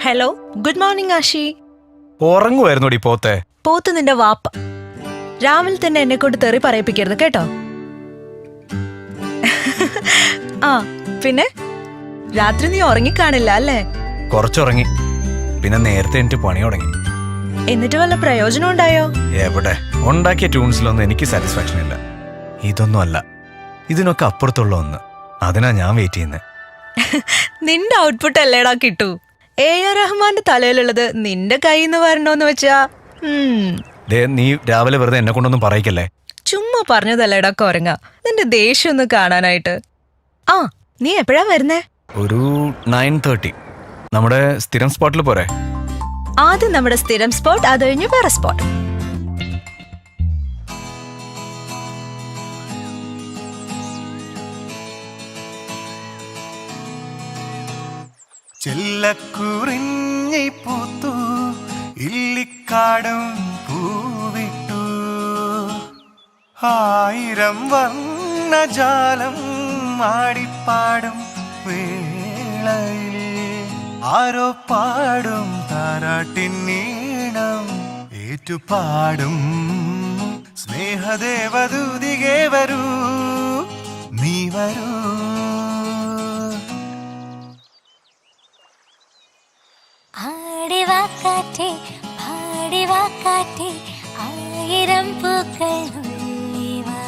Hello, good morning Ashi. ഉറങ്ങുമായിരുന്നോടി പോത്തെ? പോത്ത് നിന്റെ വാപ്പ. രാവിലെ തന്നെ എന്നെ കൊണ്ട് തെറി പറയിപ്പിക്കരുത് കേട്ടോ. ആ പിന്നെ രാത്രി നീ ഉറങ്ങിക്കാണില്ല അല്ലേ? കുറച്ചുറങ്ങി, പിന്നെ നേരത്തെ എനിക്ക് പണി തുടങ്ങി. എന്നിട്ട് വല്ല പ്രയോജനം ഉണ്ടായോ? എവിടെ, ഉണ്ടാക്കിയ ട്യൂൺസിലൊന്നും എനിക്ക് സാറ്റിസ്ഫാക്ഷൻ ഇല്ല. ഇതൊന്നും അല്ല, ഇതിനൊക്കെ അപ്പുറത്തുള്ള ഒന്ന്. അതിനാ ഞാൻ വെയിറ്റ് ചെയ്യുന്നത്. നിന്റെ ഔട്ട്പുട്ട് അല്ലേടാ കിട്ടൂ. AR റഹ്മാന്റെ തലയിലുള്ളത് നിന്റെ കയ്യിൽ നിന്ന് വരണോന്ന് വെച്ചാ നീ രാവിലെ വെറുതെ എന്നെ കൊണ്ടൊന്നും പറയിക്കല്ലേ. ചുമ്മാ പറഞ്ഞതല്ലേടാ കൊരങ്ങ, നിന്റെ ദേഷ്യം ഒന്ന് കാണാനായിട്ട്. ആ നീ എപ്പോഴാ വരുന്നേ? ഒരു 9:30. നമ്മുടെ സ്ഥിരം സ്പോട്ടിൽ പോരെ? ആദ്യം നമ്മുടെ സ്ഥിരം സ്പോട്ട്, അത് കഴിഞ്ഞ് വേറെ സ്പോട്ട്. ചെല്ലക്കുറിഞ്ഞി പൂത്തു ഇല്ലിക്കാടും പൂവിട്ടു, ആയിരം വർണ്ണജാലം ആടിപ്പാടും വേളയിൽ ആരോ പാടും താരാട്ടിന്നീണം ഏറ്റുപാടും. സ്നേഹദേവദൂതികേ വരൂ, നീ വരൂ. ആടിവാക്കാറ്റേ പാടിവാക്കാറ്റേ ആയിരം പൂക്കൾ ഉള്ളിവാ.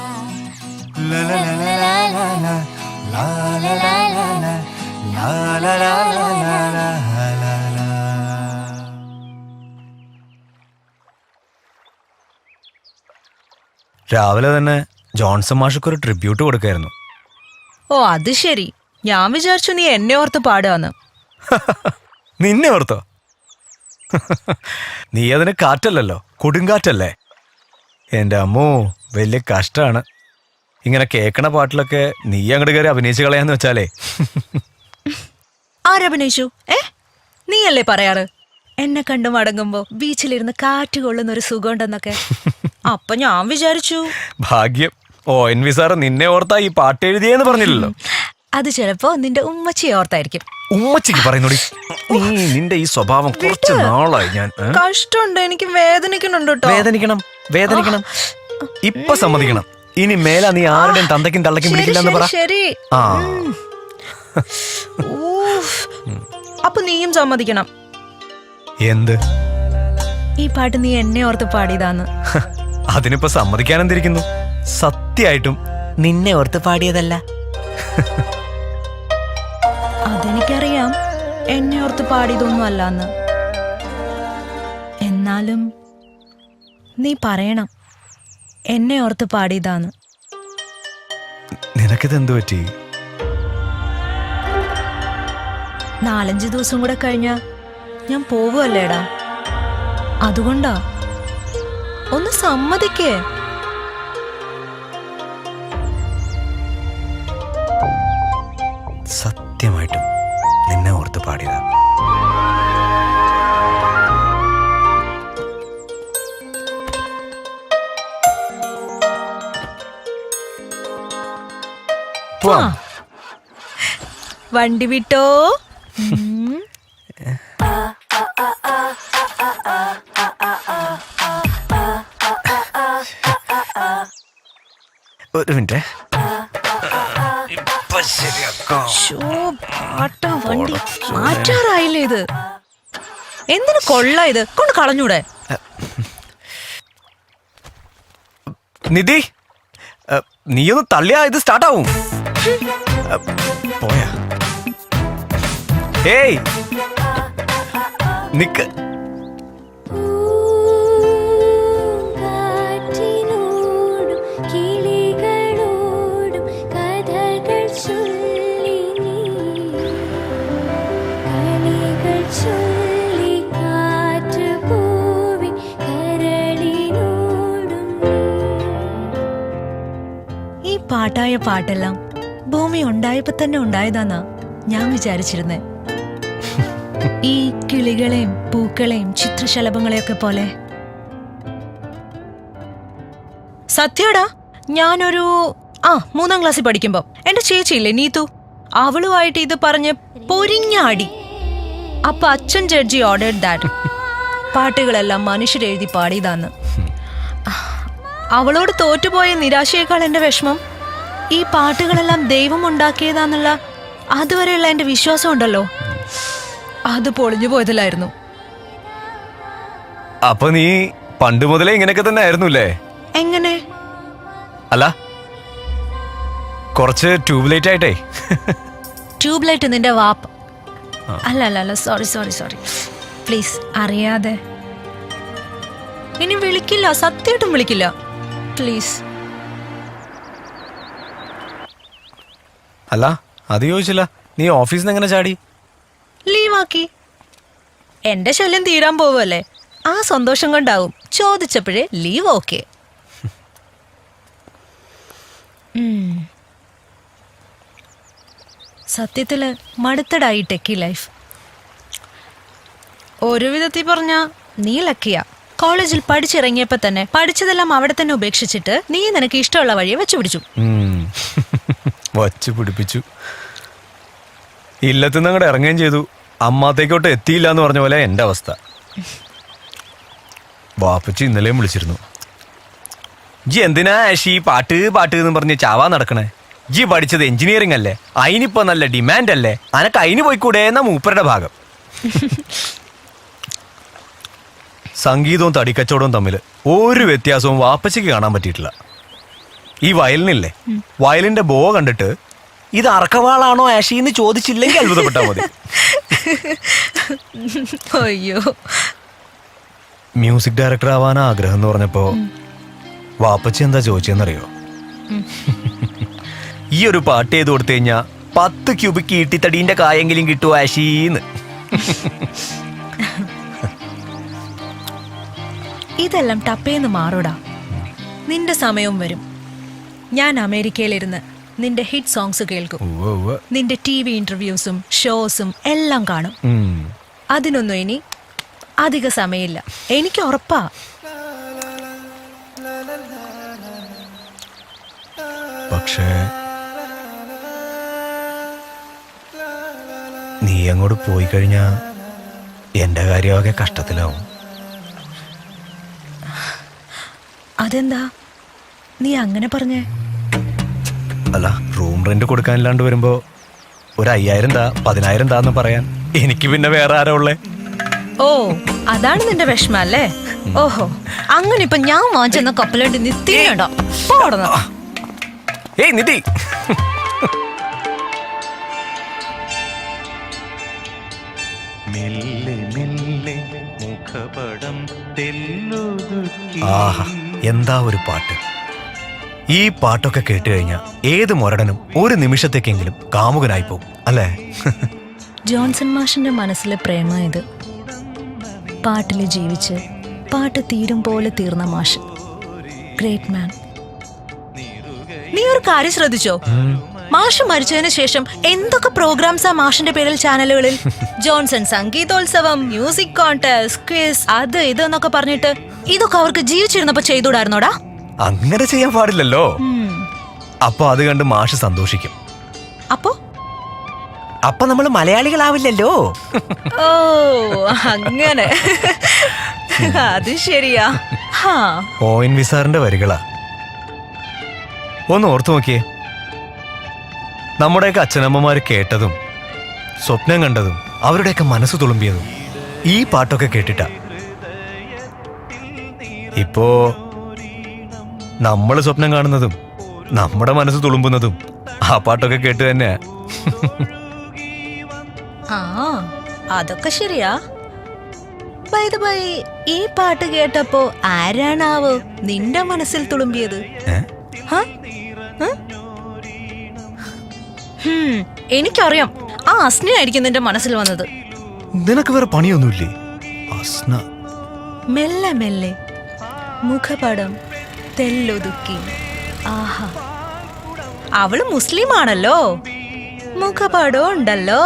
രാവിലെ തന്നെ ജോൺസൺ മാഷക്ക് ഒരു ട്രിബ്യൂട്ട് കൊടുക്കായിരുന്നു. ഓ അത് ശരി, ഞാൻ വിചാരിച്ചു നീ എന്നെ ഓർത്ത് പാടുകയെന്ന്. നിന്നെ ഓർത്തോ? നീ അതിന് കാറ്റല്ലല്ലോ, കൊടുങ്കാറ്റല്ലേ. എൻ്റെ അമ്മോ, വലിയ കഷ്ടാണ്. ഇങ്ങനെ കേക്കണ പാട്ടിലൊക്കെ നീ അങ്ങോട്ട് കയറി അഭിനയിച്ചു കളയാന്ന് വെച്ചാലേ. ആരഭിനയിച്ചു? നീയല്ലേ പറയാറ് എന്നെ കണ്ടു മടങ്ങുമ്പോ ബീച്ചിലിരുന്ന് കാറ്റ് കൊള്ളുന്ന ഒരു സുഖമുണ്ടെന്നൊക്കെ. അപ്പൊ ഞാൻ വിചാരിച്ചു ഭാഗ്യം, ONV സാറ് നിന്നെ ഓർത്താ ഈ പാട്ട് എഴുതിയെന്ന് പറഞ്ഞില്ലല്ലോ. അത് ചിലപ്പോ നിന്റെ ഉമ്മച്ചിയെ ഓർത്തായിരിക്കും. ഉമ്മച്ചിക്ക് പറയുന്നോടി, നീ നിന്റെ ഈ സ്വഭാവം കുറച്ച് നാളായി. ഞാൻ കഷ്ടമുണ്ട്, എനിക്ക് വേദനിക്കുന്നുണ്ട് കേട്ടോ. വേദനിക്കണം, വേദനിക്കണം. ഇപ്പൊ സമ്മതിക്കണം, ഇനി മേല നീ ആരുടെയും തന്തയ്ക്കും തള്ളയ്ക്കും പിടിക്കില്ലെന്ന് പറ. ശരി. ആ അപ്പൊ നീയും സമ്മതിക്കണം. എന്ത്? ഈ പാട്ട് നീ എന്നെ ഓർത്ത് പാടിയതാന്ന്. അതിനിപ്പോ സമ്മതിക്കാൻ എന്തിരിക്കുന്നു? സത്യമായിട്ടും നിന്നെ ഓർത്ത് പാടിയതല്ല. അതെനിക്കറിയാം, എന്നെ ഓർത്ത് പാടിയതൊന്നും അല്ലാന്ന്. എന്നാലും നീ പറയണം എന്നെ ഓർത്ത് പാടിയതാന്ന്. നിനക്കിതെന്തു പറ്റി? 4-5 ദിവസം കൂടെ കഴിഞ്ഞാ ഞാൻ പോവുമല്ലേടാ, അതുകൊണ്ടാ. ഒന്ന് സമ്മതിക്കേ. സത്യമായിട്ടും നിന്നെ ഓർത്ത് പാടിയതാ. വണ്ടി വിട്ടോ. ഒരു മിനിറ്റ്. വണ്ടി മാറ്റാറായില്ലേ ഇത്? എന്തിനു കൊള്ള ഇത്? കൊണ്ട് കളഞ്ഞൂടെ? നിധി, നീയൊന്ന് തള്ളിയാ ഇത് സ്റ്റാർട്ടാവും. പോയാ? ഏയ് നിക്ക്. ഈ പാട്ടായ പാട്ടെല്ലാം ഭൂമി ഉണ്ടായപ്പോ തന്നെ ഉണ്ടായതാന്നാ ഞാൻ വിചാരിച്ചിരുന്നേ. ഈ കിളികളെയും പൂക്കളെയും ചിത്രശലഭങ്ങളെയൊക്കെ പോലെ. സത്യടാ, ഞാനൊരു 3ാം ക്ലാസ്സിൽ പഠിക്കുമ്പോ എന്റെ ചേച്ചിയില്ലേ നീതു, അവളുമായിട്ട് ഇത് പറഞ്ഞ് പൊരിഞ്ഞാടി. അപ്പൊ അച്ഛൻ ജഡ്ജി ഓർഡേഡ് ദാറ്റ് പാട്ടുകളെല്ലാം മനുഷ്യരെഴുതി പാടിയതാന്ന്. അവളോട് തോറ്റുപോയ നിരാശയേക്കാൾ എന്റെ വിഷമം ഈ പാട്ടുകളെല്ലാം ദൈവം ഉണ്ടാക്കിയതാന്നുള്ള അതുവരെയുള്ള എന്റെ വിശ്വാസം ഉണ്ടല്ലോ, അത് പൊളിഞ്ഞു പോയതിലായിരുന്നു. അപ്പൊ നീ പണ്ട് മുതലേ ഇങ്ങനെയൊക്കെ തന്നെ ആയിരുന്നുല്ലേ? എങ്ങനെ? അല്ല, കുറച്ച് ട്യൂബ്ലൈറ്റ് ആയിട്ടേ. ട്യൂബ്ലൈറ്റ് നിന്റെ വാപ്പ്. അല്ല അല്ല അല്ല, സോറി സോറി സോറി, പ്ലീസ്. അറിയാതെ ഇനി വിളിക്കില്ല, സത്യമായിട്ടും വിളിക്കില്ല, പ്ലീസ്. അല്ല, അത് ചോദിച്ചില്ല. നീ ഓഫീസിൽ നിന്ന് എങ്ങനെ ചാടി? ലീവാക്കി. എന്റെ ശല്യം തീരാൻ പോവല്ലേ, ആ സന്തോഷം കൊണ്ടാവും ചോദിച്ചപ്പോഴേ ലീവ്. ഓക്കെ. സത്യത്തില് മടുത്തടായി ടെക്കി ലൈഫ്. ഒരു വിധത്തിൽ പറഞ്ഞ നീ ലക്കിയ. കോളേജിൽ പഠിച്ചിറങ്ങിയപ്പോ തന്നെ പഠിച്ചതെല്ലാം അവിടെ തന്നെ ഉപേക്ഷിച്ചിട്ട് നീ നിനക്ക് ഇഷ്ടമുള്ള വഴിയെ വെച്ചുപിടിച്ചു. വച്ചു പിടിപ്പിച്ചു. ഇല്ലത്തുനിന്ന് അങ്ങോട്ട് ഇറങ്ങുകയും ചെയ്തു. അമ്മാത്തേക്കോട്ട് എത്തിയില്ല എന്ന് പറഞ്ഞ പോലെ എന്റെ അവസ്ഥ. വാപ്പച്ചി ഇന്നലെയും വിളിച്ചിരുന്നു. ജി എന്തിനാ ആഷി പാട്ട് പാട്ട് എന്ന് പറഞ്ഞ് ചാവാ നടക്കണേ? ജി പഠിച്ചത് എഞ്ചിനീയറിംഗ് അല്ലേ, അതിനിപ്പോ നല്ല ഡിമാൻഡ് അല്ലേ, അനക്ക് അതിന് പോയിക്കൂടെ എന്ന മൂപ്പരുടെ ഭാഗം. സംഗീതവും തടിക്കച്ചവടവും തമ്മിൽ ഒരു വ്യത്യാസവും വാപ്പച്ചിക്ക് കാണാൻ പറ്റിയിട്ടില്ല. ഈ വയലിനില്ലേ, വയലിന്റെ ബോ കണ്ടിട്ട് ഇത് അറക്കവാളാണോ ആഷി എന്ന് ചോദിച്ചില്ലെങ്കിൽ അത്ഭുതപ്പെട്ടാ മതി. അയ്യോ. മ്യൂസിക് ഡയറക്ടർ ആവാനാ ആഗ്രഹം എന്ന് പറഞ്ഞപ്പോ വാപ്പച്ചി എന്താ ചോദിച്ചെന്നറിയോ? ഈ ഒരു പാട്ട് ചെയ്ത് കൊടുത്തു കഴിഞ്ഞാ 10 ക്യൂബിക് ഈട്ടിത്തടീന്റെ കായെങ്കിലും കിട്ടുമോ ആഷീന്ന്. ഇതെല്ലാം ടപ്പേന്ന് മാറൂടാ. നിന്റെ സമയവും വരും. ഞാൻ അമേരിക്കയിലിരുന്ന് നിന്റെ ഹിറ്റ് സോങ്സ് കേൾക്കും. നിന്റെ TV ഇന്റർവ്യൂസും ഷോസും എല്ലാം കാണും. അതിനൊന്നും ഇനി അധിക സമയമില്ല, എനിക്ക് ഉറപ്പാ. പക്ഷേ നീ അങ്ങോട്ട് പോയി കഴിഞ്ഞാ എന്റെ കാര്യമൊക്കെ കഷ്ടത്തിലാവും. അതെന്താ നീ അങ്ങനെ പറഞ്ഞേ? അല്ല, റൂം റെന്റ് കൊടുക്കാനില്ലാണ്ട് വരുമ്പോ ഒരു 5000 താ 10000 താന്ന് പറയാൻ എനിക്ക് പിന്നെ വേറെ ആരാ ഉള്ളേ? ഓ, അതാണ് നിന്റെ വിഷമം അല്ലേ? ഓഹോ, അങ്ങനെ ഇപ്പൊ ഞാൻ വാങ്ങിച്ചെന്ന കപ്പലണ്ടി നിത്തിയുണ്ടോ? ഏയ് നിധി, ആഹാ, എന്താ ഒരു പാട്ട്! ഈ പാട്ടൊക്കെ കേട്ട് കഴിഞ്ഞാൽ ഏത് മുരടനും ഒരു നിമിഷത്തേക്കെങ്കിലും കാമുകനായി പോകും അല്ലേ? ജോൺസൺ മാഷിന്റെ മനസ്സിലെ പ്രേമം ഇത്. പാട്ടില് ജീവിച്ച് പാട്ട് തീരും പോലെ തീർന്ന മാഷ്. ഗ്രേറ്റ് മാൻ. നീ ഒരു കാര്യം ശ്രദ്ധിച്ചോ? മാഷ് മരിച്ചതിന് ശേഷം എന്തൊക്കെ പ്രോഗ്രാംസാ മാഷിന്റെ പേരിൽ ചാനലുകളിൽ? ജോൺസൺ സംഗീതോത്സവം, മ്യൂസിക് കോൺടെസ്റ്റ്, ക്വിസ്, അത് ഇത് എന്നൊക്കെ പറഞ്ഞിട്ട് ഇതൊക്കെ അവർക്ക് ജീവിച്ചിരുന്നപ്പോ ചെയ്തുകൂടായിരുന്നോടാ? അങ്ങനെ ചെയ്യാൻ പാടില്ലല്ലോ. അപ്പൊ അത് കണ്ട് മാഷ് സന്തോഷിക്കും. അപ്പൊ നമ്മൾ മലയാളികളാവില്ലല്ലോ. ഓ, അങ്ങനെ. അത് ശരിയാ. ഓയിൻ വിസാറിന്റെ വരികളാ. ഒന്ന് ഓർത്തു നോക്കിയേ, നമ്മുടെയൊക്കെ അച്ഛനമ്മമാര് കേട്ടതും സ്വപ്നം കണ്ടതും അവരുടെയൊക്കെ മനസ്സ് തുളുമ്പിയതും ഈ പാട്ടൊക്കെ കേട്ടിട്ടാ. ഇപ്പോ നമ്മള് സ്വപ്നം കാണുന്നതും നമ്മുടെ മനസ്സ് തുളുമ്പുന്നതും ആ പാട്ടൊക്കെ കേട്ട് തന്നെയാ. ആ, അതൊക്കെ ശരിയാ. ബൈ ദ ബൈ, ഈ പാട്ട് കേട്ടപ്പോ ആരാണാവോ നിന്റെ മനസ്സിൽ തുളുമ്പിയത്? എനിക്കറിയാം, ആ അസ്നയായിരിക്കും നിന്റെ മനസ്സിൽ വന്നത്. നിനക്ക് വേറെ പണിയൊന്നുമില്ലേ? അസ്ന മെല്ലെ മെല്ലെ മുഖപടം തെല്ലൊതുക്കി. ആഹാ, അവള് മുസ്ലിം ആണല്ലോ, മുഖപടം ഉണ്ടല്ലോ.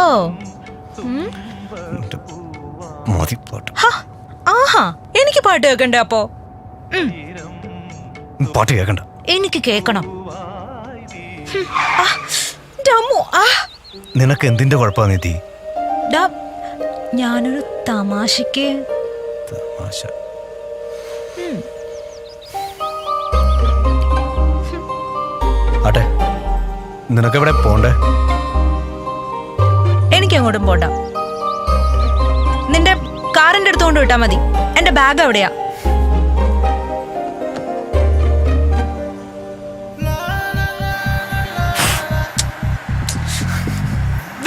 ആഹാ, എനിക്ക് പാട്ട് കേക്കണ്ടേ? അപ്പോ പാട്ട് കേക്കണ്ട, എനിക്ക് കേക്കണം. നിനക്ക് എന്തിന്റെ കുഴപ്പാ നിധി? ഞാനൊരു തമാശക്ക് തമാശ. ആട്ടെ, നിനക്കെവിടെ പോണ്ടേ? എനിക്ക് എങ്ങോട്ടും പോണ്ട. നിന്റെ കാറിന്റെ അടുത്ത് കൊണ്ട് വിട്ടാ മതി. എന്റെ ബാഗ് എവിടെയാ?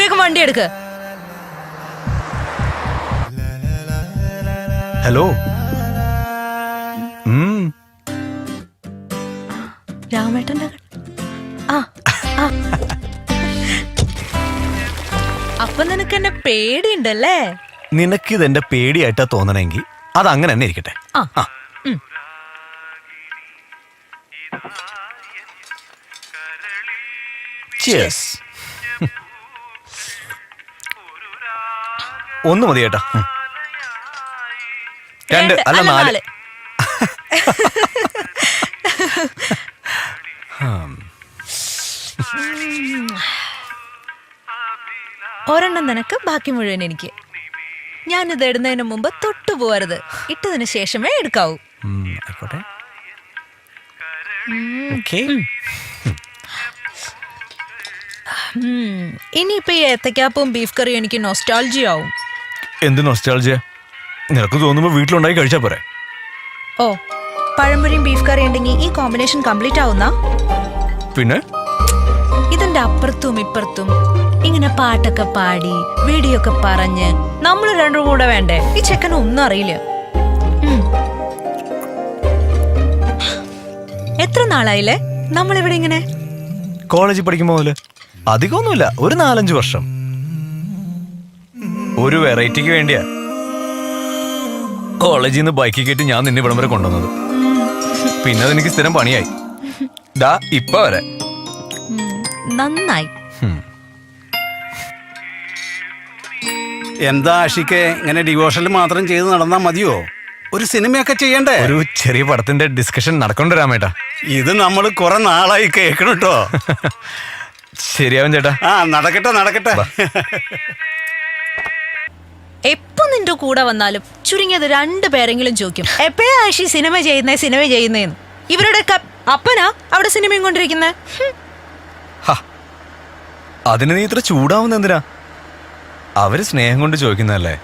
വേഗം വണ്ടി എടുക്ക്. ഹലോ. രാമേട്ടന്റെ ആ ആ. അപ്പൊ നിനക്ക് എന്നെ പേടിയുണ്ടല്ലേ? നിനക്കിതെന്റെ പേടിയായിട്ടാ തോന്നണെങ്കി അത് അങ്ങനെ തന്നെ ഇരിക്കട്ടെ. ആ. Cheers. ഒന്ന് മതി ചേട്ടാ. 2 അല്ല 4. ഒരെണ്ണം നിനക്ക്, ബാക്കി മുഴുവൻ എനിക്ക്. ഞാനിത് ഇടുന്നതിന് മുമ്പ് തൊട്ടു പോവരുത്. ഇട്ടതിന് ശേഷമേ എടുക്കാവൂ. ആയിക്കോട്ടെ. ഓക്കേ. ഇനിയിപ്പോ ഈ ഏത്തക്കാപ്പും ബീഫ് കറിയും എനിക്ക് നൊസ്റ്റാൾജി ആവും. എന്ത് നൊസ്റ്റാൾജിയ? നിനക്ക് തോന്നുമ്പോ വീട്ടിലുണ്ടായി കഴിച്ചാ പോരെ? ഓ, പഴംപൊരിയും ബീഫ് കറി ഉണ്ടെങ്കിൽ ഈ കോമ്പിനേഷൻ കംപ്ലീറ്റ് ആവുന്ന. പിന്നെ ഇതിന്റെ അപ്പുറത്തും ഇപ്പുറത്തും ഇങ്ങനെ പാട്ടൊക്കെ പാടി വീഡിയോ ഒക്കെ പറഞ്ഞ് നമ്മൾ രണ്ടും കൂടെ വേണ്ടേ? ഈ ചെക്കന് ഒന്നും അറിയില്ല. എത്ര നാളായില്ലേ നമ്മളിവിടെ ഇങ്ങനെ? കോളേജിൽ പഠിക്കുമ്പോ മുതല്. അധികമൊന്നുമില്ല, ഒരു 4-5 വർഷം. ഒരു വെറൈറ്റിക്ക് വേണ്ടിയാ കോളേജിൽ നിന്ന് ബൈക്കിൽ കയറ്റി ഞാൻ നിന്നെ ഇവിടം വരെ കൊണ്ടുവന്നത്. പിന്നെ അതെനിക്ക് സ്ഥിരം പണിയായി. ദാ ഇപ്പൊ വരെ. നന്നായി. എന്താ ആഷിക്കെ, ഇങ്ങനെ ഡിവോഷനിൽ മാത്രം ചെയ്ത് നടന്നാ മതിയോ? ഒരു സിനിമയൊക്കെ ചെയ്യണ്ടേ? ഒരു ചെറിയ പടത്തിന്റെ ഡിസ്കഷൻ നടക്കൊണ്ടു രാമേട്ടാ. ഇത് നമ്മൾ കുറെ നാളായി കേൾക്കണം കേട്ടോ. ശരിയാവും ചേട്ടാ. ആ, നടക്കട്ടെ നടക്കട്ടെ. എപ്പോ നിന്റെ കൂടെ വന്നാലും ചുരുങ്ങിയത് 2 പേരെങ്കിലും ചോദിക്കും, എപ്പോഴാ ആഷി സിനിമ ചെയ്യുന്നേന്ന്. ഇവരുടെ അപ്പനാ അവിടെ സിനിമയും കൊണ്ടിരിക്കുന്നേ. അതിന് നീ ഇത്ര ചൂടാവുന്ന എന്തിനാ? അവര് സ്നേഹം കൊണ്ട് ചോദിക്കുന്നതല്ലേ.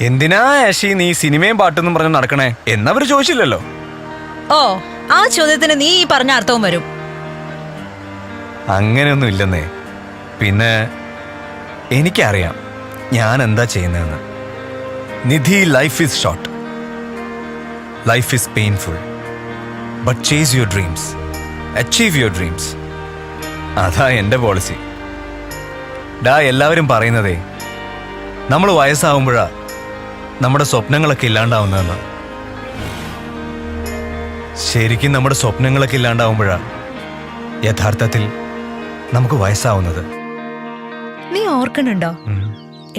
എന്തിനാ ആഷി നീ സിനിമയും പാട്ടെന്നും പറഞ്ഞ് നടക്കണേ എന്നവര് ചോദിച്ചില്ലല്ലോ. ഓ, ആ ചോദ്യത്തിന് നീ ഈ പറഞ്ഞ അർത്ഥവും വരും. അങ്ങനെയൊന്നും ഇല്ലെന്നേ. പിന്നെ എനിക്കറിയാം ഞാൻ എന്താ ചെയ്യുന്നതെന്ന്. Nidhi, life is short, life is painful, but chase your dreams, achieve your dreams. അതാ എൻ്റെ പോളിസി. എല്ലാവരും പറയുന്നതേ നമ്മൾ വയസ്സാവുമ്പോഴാ നമ്മുടെ സ്വപ്നങ്ങളൊക്കെ ഇല്ലാണ്ടാവുന്നതെന്ന്. ശരിക്കും നമ്മുടെ സ്വപ്നങ്ങളൊക്കെ ഇല്ലാണ്ടാവുമ്പോഴാ യഥാർത്ഥത്തിൽ നമുക്ക് വയസ്സാവുന്നത്. നീ ഓർക്കണുണ്ടോ,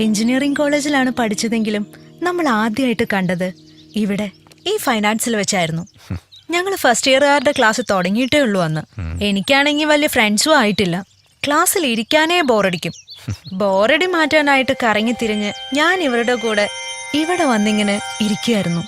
എഞ്ചിനീയറിംഗ് കോളേജിലാണ് പഠിച്ചതെങ്കിലും നമ്മൾ ആദ്യമായിട്ട് കണ്ടത് ഇവിടെ ഈ ഫൈനാൻസിൽ വെച്ചായിരുന്നു. ഞങ്ങൾ ഫസ്റ്റ് ഇയറുകാരുടെ ക്ലാസ് തുടങ്ങിയിട്ടേ ഉള്ളൂ അന്ന്. എനിക്കാണെങ്കിൽ വലിയ ഫ്രണ്ട്സും ആയിട്ടില്ല. ക്ലാസ്സിൽ ഇരിക്കാനേ ബോറടിക്കും. ബോറടി മാറ്റാനായിട്ട് കറങ്ങി തിരിഞ്ഞ് ഞാൻ ഇവരുടെ കൂടെ ഇവിടെ വന്നിങ്ങനെ ഇരിക്കുകയായിരുന്നു.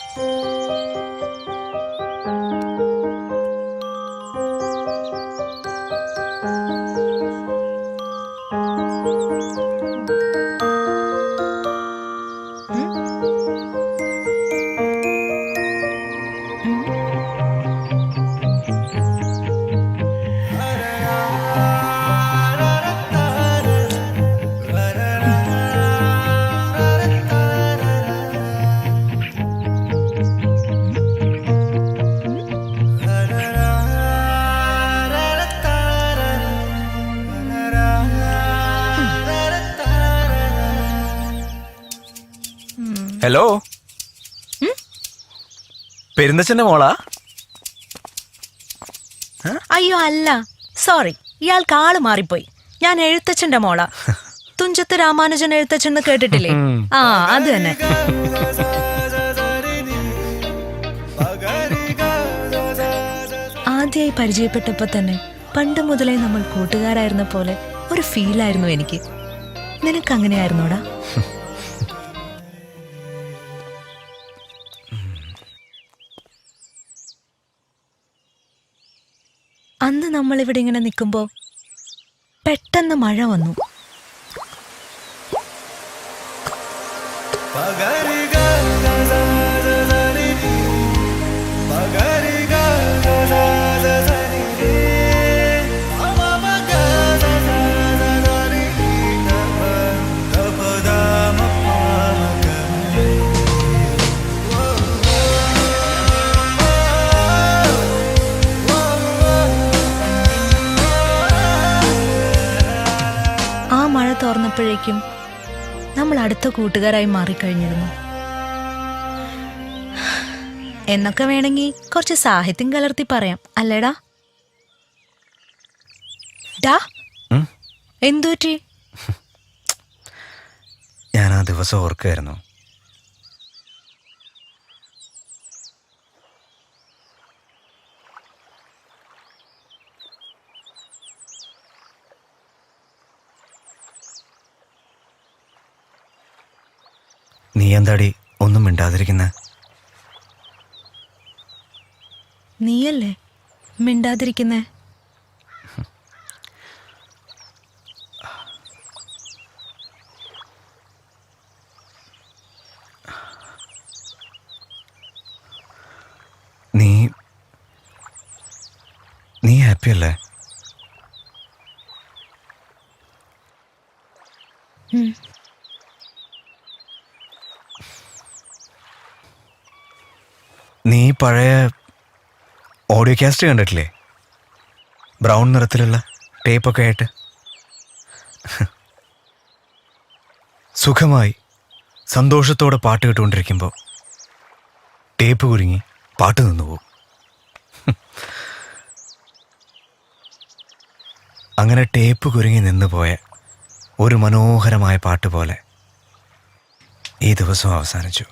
ഹലോ, പെരുന്തച്ഛന്റെ മോളാ? അയ്യോ അല്ല, സോറി, ഇയാൾക്ക് ആള് മാറിപ്പോയി. ഞാൻ എഴുത്തച്ഛന്റെ മോളാ. തുഞ്ചത്ത് രാമാനുജൻ എഴുത്തച്ഛൻ കേട്ടിട്ടില്ലേ? ആ, അത് തന്നെ. ആദ്യമായി പരിചയപ്പെട്ടപ്പോ തന്നെ പണ്ട് മുതലേ നമ്മൾ കൂട്ടുകാരായിരുന്ന പോലെ ഒരു ഫീലായിരുന്നു എനിക്ക്. നിനക്ക് അങ്ങനെയായിരുന്നോടാ? അന്ന് നമ്മളിവിടെ ഇങ്ങനെ നിൽക്കുമ്പോൾ പെട്ടെന്ന് മഴ വന്നു. ആ മഴ തോർന്നപ്പോഴേക്കും നമ്മൾ അടുത്ത കൂട്ടുകാരായി മാറിക്കഴിഞ്ഞിരുന്നു. എന്നൊക്കെ വേണമെങ്കിൽ കുറച്ച് സാഹിത്യം കലർത്തി പറയാം, അല്ലേടാ? ഡാ, എന്തുപറ്റി? ഞാൻ ആ ദിവസം ഓർക്കായിരുന്നു. നീ എന്താടി ഒന്നും മിണ്ടാതിരിക്കുന്ന? നീയല്ലേ മിണ്ടാതിരിക്കുന്നേ? നീ ഹാപ്പി അല്ലേ? നീ പഴയ ഓഡിയോ കാസ്റ്റ് കണ്ടിട്ടില്ലേ? ബ്രൗൺ നിറത്തിലുള്ള ടേപ്പൊക്കെ ആയിട്ട് സുഖമായി സന്തോഷത്തോടെ പാട്ട് കേട്ടുകൊണ്ടിരിക്കുമ്പോൾ ടേപ്പ് കുരുങ്ങി പാട്ട് നിന്നുപോകും. അങ്ങനെ ടേപ്പ് കുരുങ്ങി നിന്നുപോയ ഒരു മനോഹരമായ പാട്ട് പോലെ ഈ ദിവസം അവസാനിച്ചു.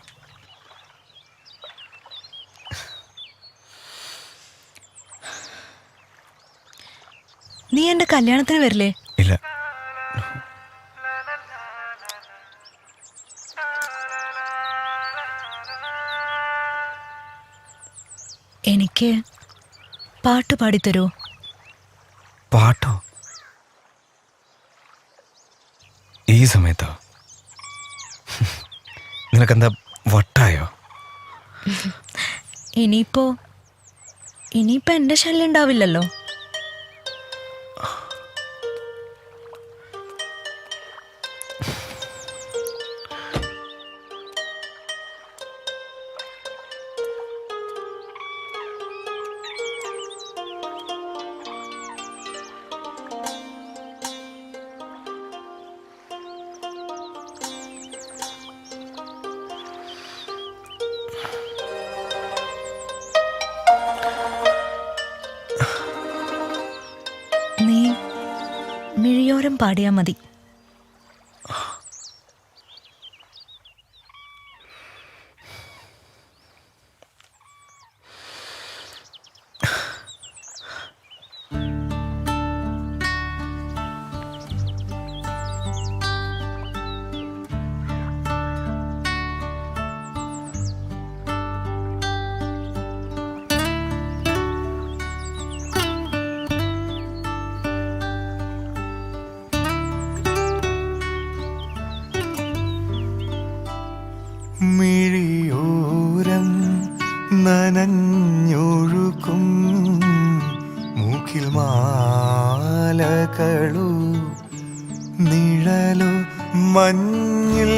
നീ എന്റെ കല്യാണത്തിന് വരില്ലേ? ഇല്ല. എനിക്ക് പാട്ട് പാടിത്തരൂ. പാട്ടോ? ഈ സമയത്തോ? നിനക്കെന്താ വട്ടായോ? ഇനിയിപ്പോ എന്റെ ശല്യം ഉണ്ടാവില്ലല്ലോ. നീ മിഴിയോരം പാടിയാ മതി. മിഴിയോരം നനഞ്ഞൊഴുകും മൂക്കിൽ മാലകളു നിഴലു മഞ്ഞിൽ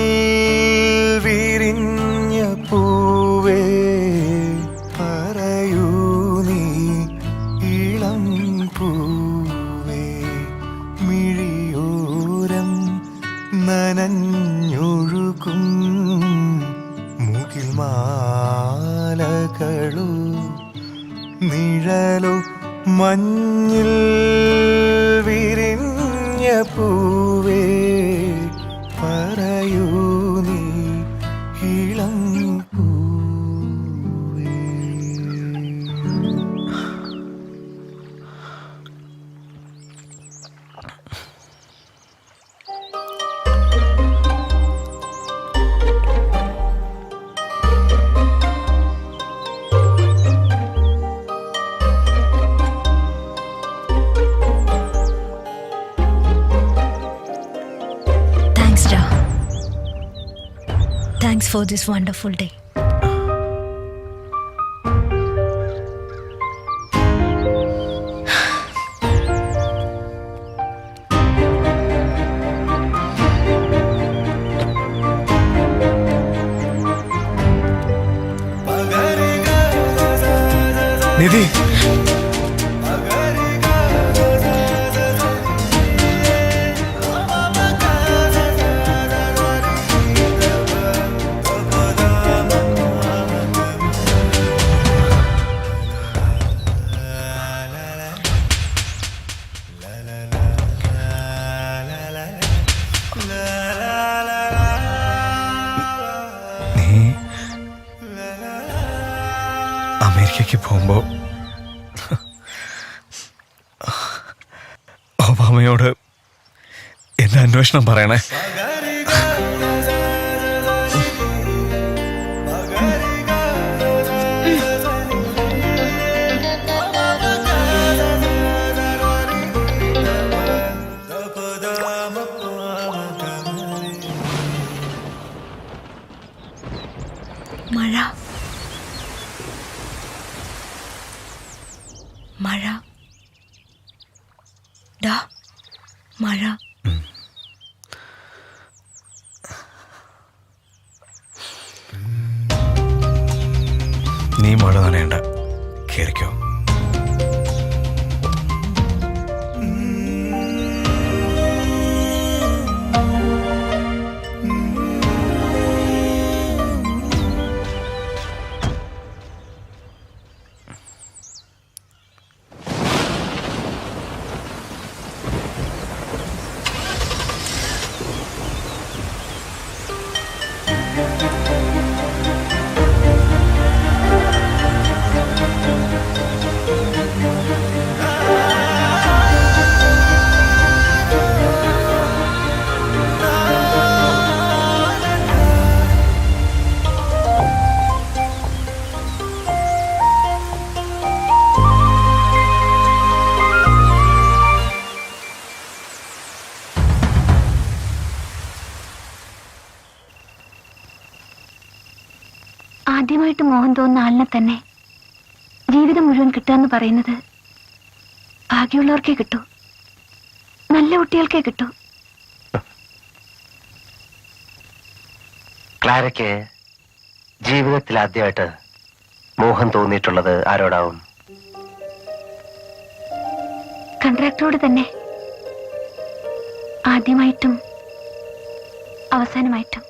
വിരിഞ്ഞ പൂവേ പറയൂ നീ ഇളം പൂവേ. മിഴിയോരം നനഞ്ഞൊഴുകും മൂക്കിൽ മാലകളു നിഴലു മഞ്ഞിൽ വിരിഞ്ഞ പൂവേ പറയൂ നീ ഇളം പൂവേ. Thanks for this wonderful day. Nidhi, നീ അമേരിക്കയ്ക്ക് പോകുമ്പോ ഒബാമയോട് എന്റെ അന്വേഷണം പറയണേ. മഴ മഴ ഡാ മഴ. നീ മഴ നനയണ്ട, കേറിക്കോ. ആദ്യമായിട്ട് മോഹം തോന്നുന്ന ആളിനെ തന്നെ ജീവിതം മുഴുവൻ കിട്ടാന്ന് പറയുന്നത് ഭാഗ്യമുള്ളവർക്കേ കിട്ടൂ, നല്ല കുട്ടികൾക്കേ കിട്ടൂ. ക്ലാരയ്ക്ക് ജീവിതത്തിൽ ആദ്യമായിട്ട് മോഹം തോന്നിയിട്ടുള്ളത് ആരോടാവും? കൺട്രാക്ടറോട് തന്നെ, ആദ്യമായിട്ടും അവസാനമായിട്ടും.